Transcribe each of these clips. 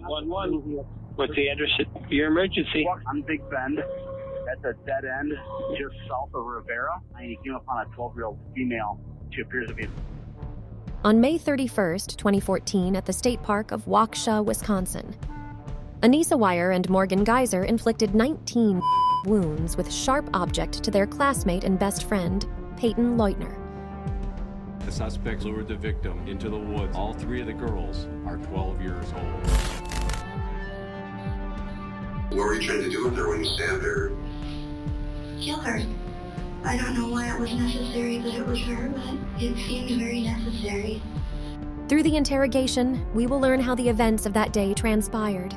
911. What's the address of your emergency? On Big Bend. That's a dead end just south of Rivera. And he came upon a 12-year-old female. She appears to be... On May 31st, 2014, at the state park of Waukesha, Wisconsin, Anissa Weier and Morgan Geyser inflicted 19 wounds with sharp object to their classmate and best friend, Peyton Leutner. The suspects lured the victim into the woods. All three of the girls are 12 years old. What were you trying to do with her when you stabbed her? Kill her. I don't know why it was necessary that it was her, but it seemed very necessary. Through the interrogation, we will learn how the events of that day transpired.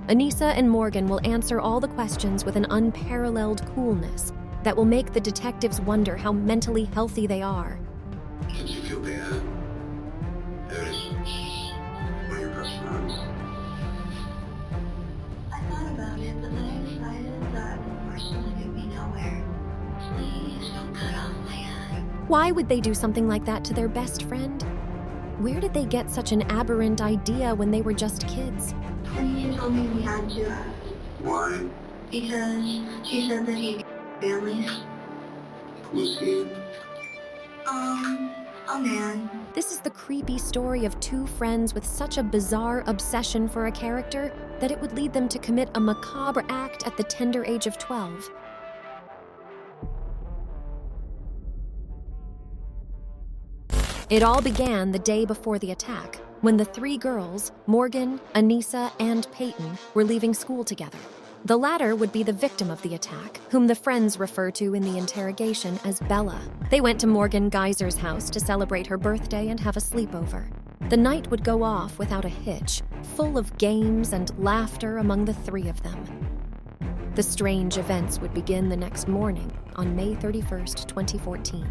Anissa and Morgan will answer all the questions with an unparalleled coolness that will make the detectives wonder how mentally healthy they are. Did you feel bad? That is one of your best friends. I thought about it, but then I decided that worse would get me nowhere. Please don't cut off my head. Why would they do something like that to their best friend? Where did they get such an aberrant idea when they were just kids? She told me we had to. Why? Because she said that he'd families. Who's he? A man. This is the creepy story of two friends with such a bizarre obsession for a character that it would lead them to commit a macabre act at the tender age of 12. It all began the day before the attack, when the three girls, Morgan, Anissa, and Peyton, were leaving school together. The latter would be the victim of the attack, whom the friends refer to in the interrogation as Bella. They went to Morgan Geyser's house to celebrate her birthday and have a sleepover. The night would go off without a hitch, full of games and laughter among the three of them. The strange events would begin the next morning, on May 31st, 2014.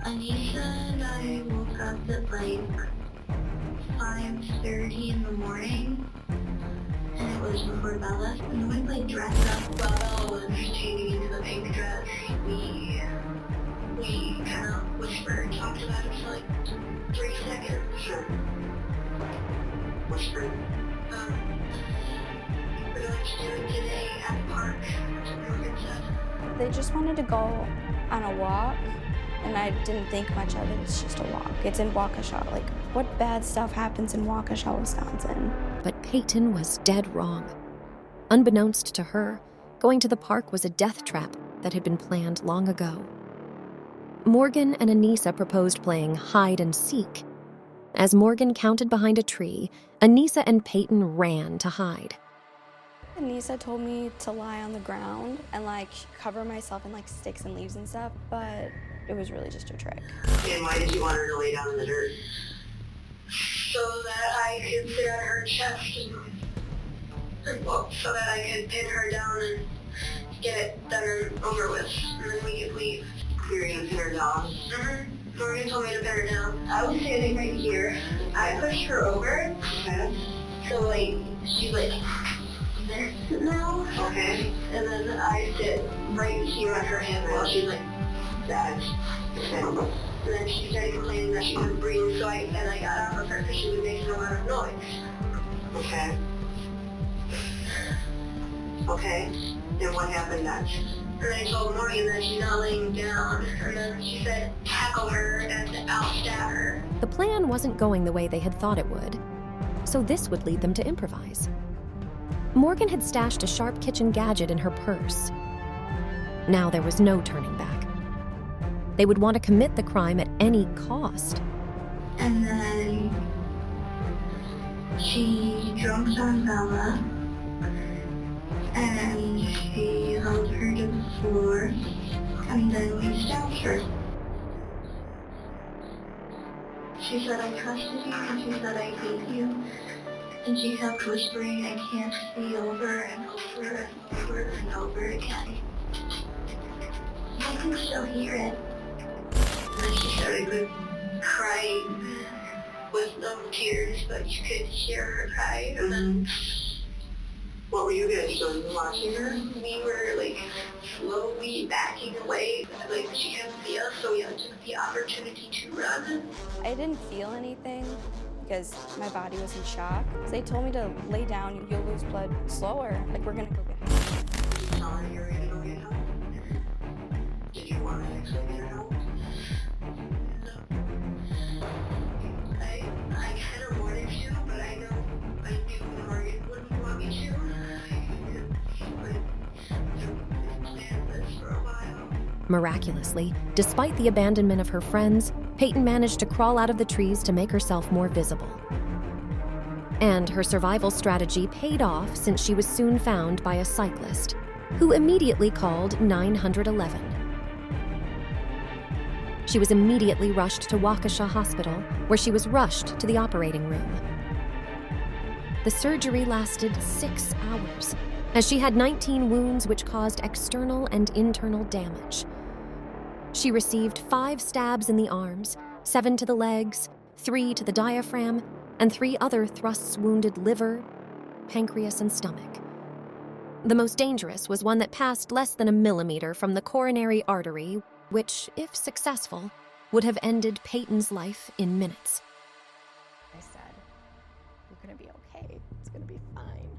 Anissa and I woke up at like 5:30 in the morning. And it was before Bella. And we played dress up. Bella was changing into the pink dress. We kind of whispered, talked about it for like 3 seconds. Sure. Whispered. We're going to do it today at the park. That's what Morgan said. They just wanted to go on a walk, and I didn't think much of it. It's just a walk. It's in Waukesha. Like, what bad stuff happens in Waukesha, Wisconsin? But Peyton was dead wrong. Unbeknownst to her, going to the park was a death trap that had been planned long ago. Morgan and Anissa proposed playing hide and seek. As Morgan counted behind a tree, Anissa and Peyton ran to hide. Anissa told me to lie on the ground and like cover myself in like sticks and leaves and stuff, but it was really just a trick. And why did you want her to lay down in the dirt? So that I could sit on her chest so that I could pin her down and get it done and over with, and then we could leave. You were going to pin her down? Mm-hmm. Morgan told me to pin her down. I was standing right here. I pushed her over. Okay. So like, she's like there now. Okay. And then I sit right here on her hip while she's like that. Okay. And then she started complaining that she couldn't breathe, so I got off of her because she was making a lot of noise. Okay. Okay. And what happened next? And I told Morgan that she's not laying down, and then she said, tackle her and I'll stab her. The plan wasn't going the way they had thought it would, so this would lead them to improvise. Morgan had stashed a sharp kitchen gadget in her purse. Now there was no turning back. They would want to commit the crime at any cost. And then she jumped on Bella, and she held her to the floor, and then we stabbed her. She said I trusted you, and she said I hate you, and she kept whispering, I can't see, over and over and over and over again. I can still hear it. And then she started crying with no tears, but you could hear her cry. And then What were you guys doing, watching her? we were like slowly backing away. Like she couldn't see us, so we took the opportunity to run. I didn't feel anything, because my body was in shock. So they told me to lay down, you'll lose blood slower. Like, we're gonna go get help. Sorry, you're gonna go get help. Did you want to actually get help? I kind of wanted to, but I knew Morgan wouldn't want me to. But the plan was for a while. Miraculously, despite the abandonment of her friends, Peyton managed to crawl out of the trees to make herself more visible. And her survival strategy paid off since she was soon found by a cyclist, who immediately called 911. She was immediately rushed to Waukesha Hospital, where she was rushed to the operating room. The surgery lasted 6 hours, as she had 19 wounds which caused external and internal damage. She received 5 stabs in the arms, 7 to the legs, 3 to the diaphragm, and 3 other thrusts wounded liver, pancreas, and stomach. The most dangerous was one that passed less than a millimeter from the coronary artery, which, if successful, would have ended Peyton's life in minutes. I said, "You're gonna be okay. It's gonna be fine."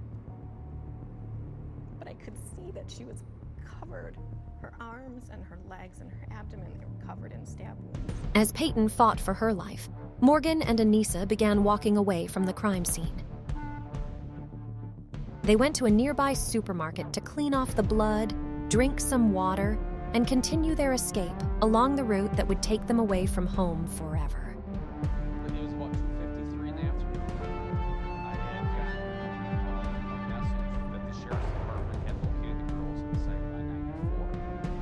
But I could see that she was covered. Her arms and her legs and her abdomen, they were covered in stab wounds. As Peyton fought for her life, Morgan and Anissa began walking away from the crime scene. They went to a nearby supermarket to clean off the blood, drink some water, and continue their escape along the route that would take them away from home forever. It was about 2:53 in the afternoon. I had gotten a message that the sheriff's department had located the girls on the site of I-94.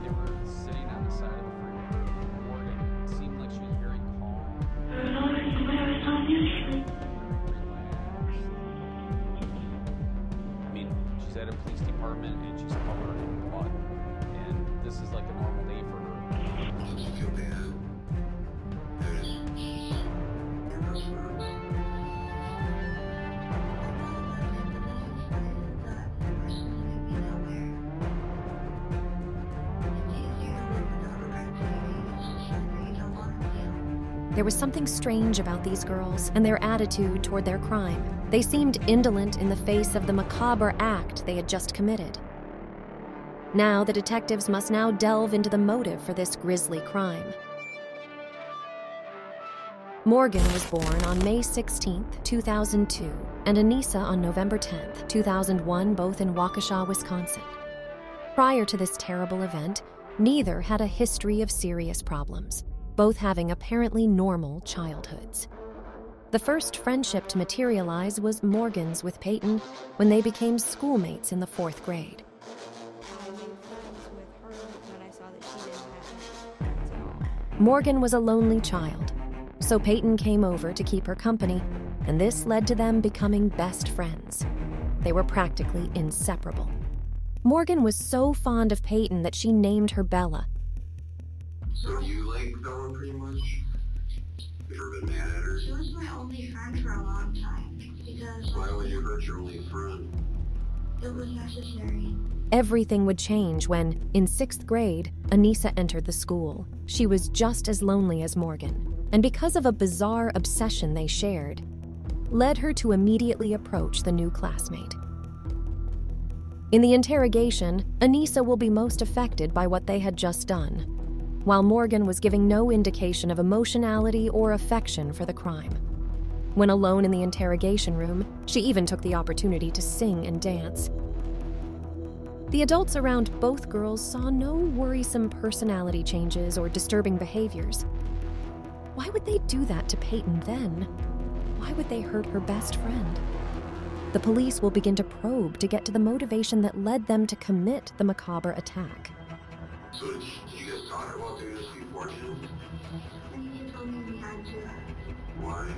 They were sitting on the side of the freeway. Morgan seemed like she was very calm, very relaxed. I mean, she's at a police department and she's covered in blood. And this is like a normal day for her. Don't you feel bad? That is your best friend. There was something strange about these girls and their attitude toward their crime. They seemed indolent in the face of the macabre act they had just committed. Now, the detectives must now delve into the motive for this grisly crime. Morgan was born on May 16, 2002, and Anissa on November 10, 2001, both in Waukesha, Wisconsin. Prior to this terrible event, neither had a history of serious problems, both having apparently normal childhoods. The first friendship to materialize was Morgan's with Peyton when they became schoolmates in the 4th grade. I made friends with her when I saw that she didn't have friends at all. Morgan was a lonely child, so Peyton came over to keep her company, and this led to them becoming best friends. They were practically inseparable. Morgan was so fond of Peyton that she named her Bella. So you like Bella pretty much? You ever been mad at her? She was my only friend for a long time because Why would you hurt your only friend? it was necessary. Everything would change when, in 6th grade, Anissa entered the school. She was just as lonely as Morgan, and because of a bizarre obsession they shared, led her to immediately approach the new classmate. In the interrogation, Anissa will be most affected by what they had just done, while Morgan was giving no indication of emotionality or affection for the crime. When alone in the interrogation room, she even took the opportunity to sing and dance. The adults around both girls saw no worrisome personality changes or disturbing behaviors. Why would they do that to Peyton then? Why would they hurt her best friend? The police will begin to probe to get to the motivation that led them to commit the macabre attack. So did you guys talk about doing this beforehand? And she told me we had to Why?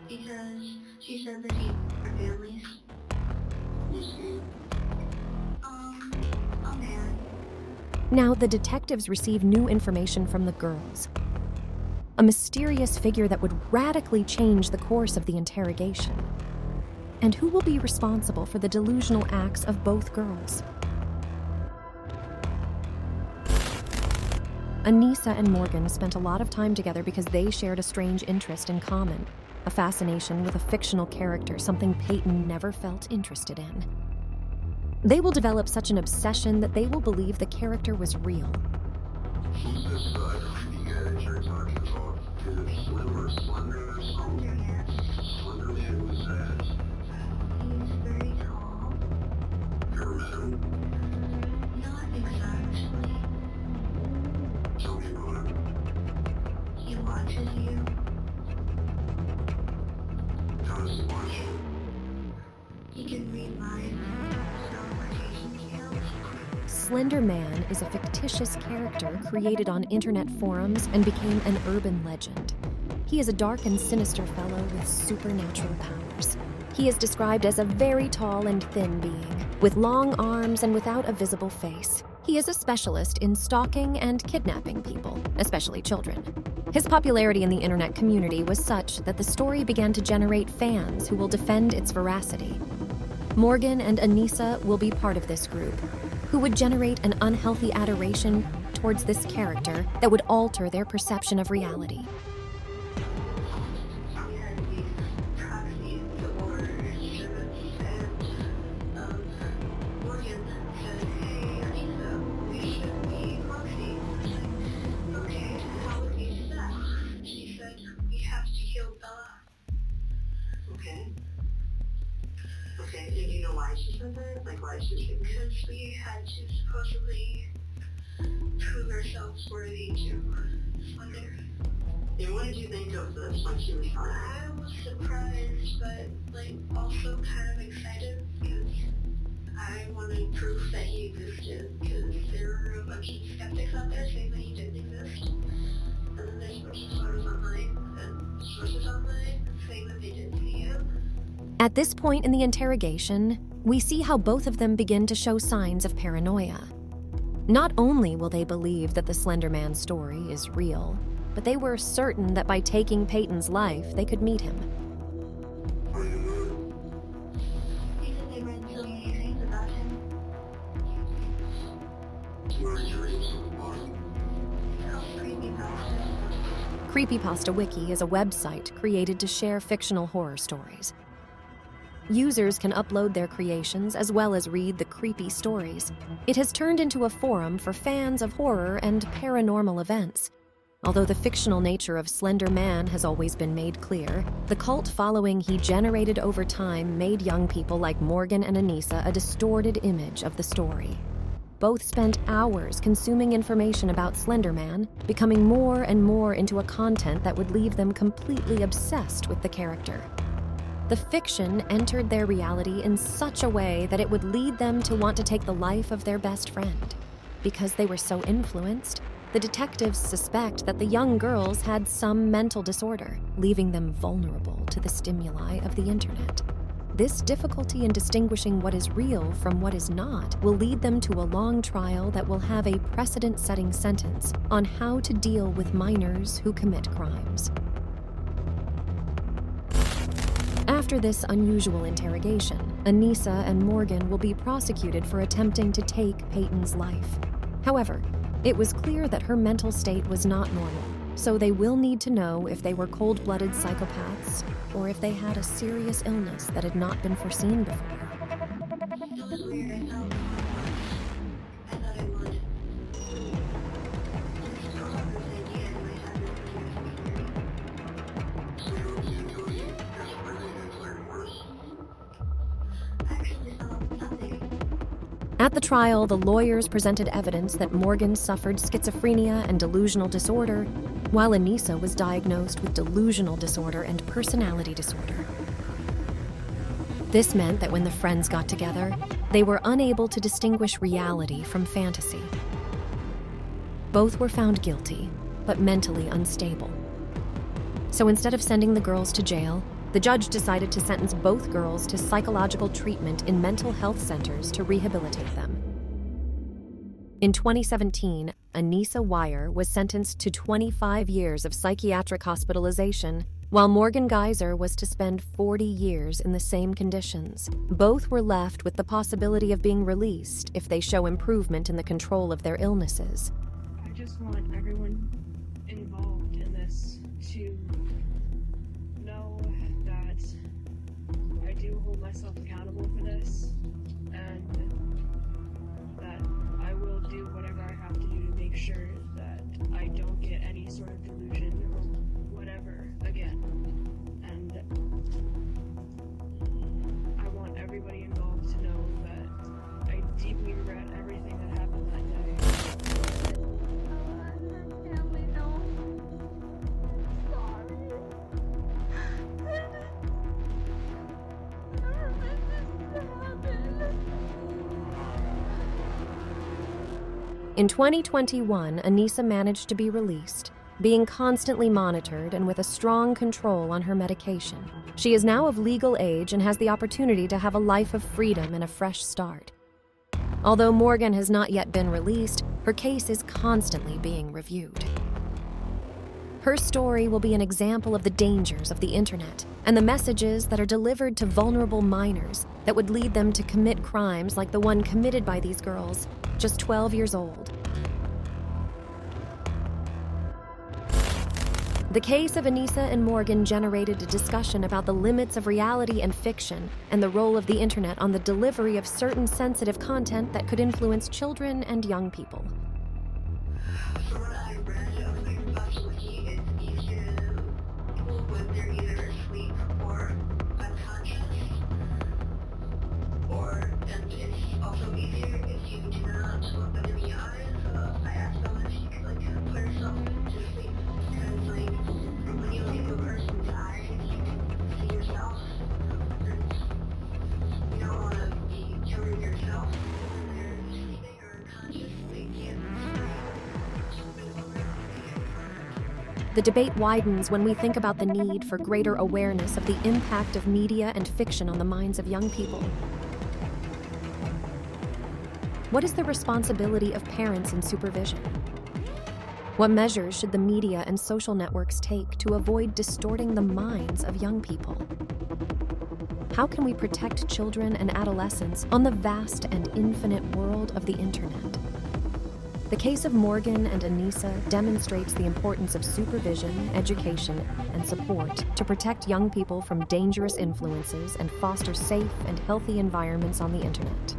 because she said that he are families. Who's he? A man. Now, the detectives receive new information from the girls. A mysterious figure that would radically change the course of the interrogation. And who will be responsible for the delusional acts of both girls? Anissa and Morgan spent a lot of time together because they shared a strange interest in common: a fascination with a fictional character, something Peyton never felt interested in. They will develop such an obsession that they will believe the character was real. Who's this creepy guy that you're talking about? Is it Slim or Slender or something? Slender Man, who's that? He's very tall. You ever met him? Not exactly. Tell me about him. He watches you. How does he watch you? He can read minds. Teleportation skills. Slender Man is a fictitious character created on internet forums and became an urban legend. He is a dark and sinister fellow with supernatural powers. He is described as a very tall and thin being, with long arms and without a visible face. He is a specialist in stalking and kidnapping people, especially children. His popularity in the internet community was such that the story began to generate fans who will defend its veracity. Morgan and Anissa will be part of this group, who would generate an unhealthy adoration towards this character that would alter their perception of reality. We had these proxies or servants, and Morgan said, "Hey, Anissa, we should be proxies." I was like, "Okay, how would we do that?" She said, "We have to kill Bella." Okay. Okay, and you know why she said that? Like, why she said? Because we had to supposedly prove ourselves worthy to Slender. And what did you think of this when she was on? I was surprised, but like also kind of excited because I wanted proof that he existed. Because there were a bunch of skeptics out there saying that he didn't exist, and then there's a bunch of photos online and sources online saying that they didn't see him. At this point in the interrogation, we see how both of them begin to show signs of paranoia. Not only will they believe that the Slender Man story is real, but they were certain that by taking Peyton's life, they could meet him. He said they read so many things about him. What did you read about him? It's called creepypasta. Creepypasta Wiki is a website created to share fictional horror stories. Users can upload their creations as well as read the creepy stories. It has turned into a forum for fans of horror and paranormal events. Although the fictional nature of Slender Man has always been made clear, the cult following he generated over time made young people like Morgan and Anissa a distorted image of the story. Both spent hours consuming information about Slender Man, becoming more and more into a content that would leave them completely obsessed with the character. The fiction entered their reality in such a way that it would lead them to want to take the life of their best friend. Because they were so influenced, the detectives suspect that the young girls had some mental disorder, leaving them vulnerable to the stimuli of the internet. This difficulty in distinguishing what is real from what is not will lead them to a long trial that will have a precedent-setting sentence on how to deal with minors who commit crimes. After this unusual interrogation, Anissa and Morgan will be prosecuted for attempting to take Peyton's life. However, it was clear that her mental state was not normal, so they will need to know if they were cold-blooded psychopaths or if they had a serious illness that had not been foreseen before. It was weird. I thought I would. There's no other idea in my head that So you don't see anybody desperately declaring worse? I actually thought nothing. At the trial, the lawyers presented evidence that Morgan suffered schizophrenia and delusional disorder, while Anissa was diagnosed with delusional disorder and personality disorder. This meant that when the friends got together, they were unable to distinguish reality from fantasy. Both were found guilty, but mentally unstable. So instead of sending the girls to jail, the judge decided to sentence both girls to psychological treatment in mental health centers to rehabilitate them. In 2017, Anissa Wire was sentenced to 25 years of psychiatric hospitalization, while Morgan Geyser was to spend 40 years in the same conditions. Both were left with the possibility of being released if they show improvement in the control of their illnesses. I just want everyone involved in this to know hold myself accountable for this, and that I will do whatever I have to do to make sure that I don't get any sort of delusion or whatever again. And I want everybody involved to know that I deeply regret everything that happened that day. In 2021, Anissa managed to be released, being constantly monitored and with a strong control on her medication. She is now of legal age and has the opportunity to have a life of freedom and a fresh start. Although Morgan has not yet been released, her case is constantly being reviewed. Her story will be an example of the dangers of the internet and the messages that are delivered to vulnerable minors that would lead them to commit crimes like the one committed by these girls, just 12 years old. The case of Anissa and Morgan generated a discussion about the limits of reality and fiction and the role of the internet on the delivery of certain sensitive content that could influence children and young people. From what I read of like possibly it speaks to people when they're either asleep or unconscious, and it's also easier if you do not open your eyes. I asked someone if she could like put herself to sleep because like when you look into a person's eyes, you can see yourself. You don't want to be killing yourself when they're sleeping or unconscious. They can't The debate widens when we think about the need for greater awareness of the impact of media and fiction on the minds of young people. What is the responsibility of parents in supervision? What measures should the media and social networks take to avoid distorting the minds of young people? How can we protect children and adolescents on the vast and infinite world of the internet? The case of Morgan and Anissa demonstrates the importance of supervision, education, and support to protect young people from dangerous influences and foster safe and healthy environments on the internet.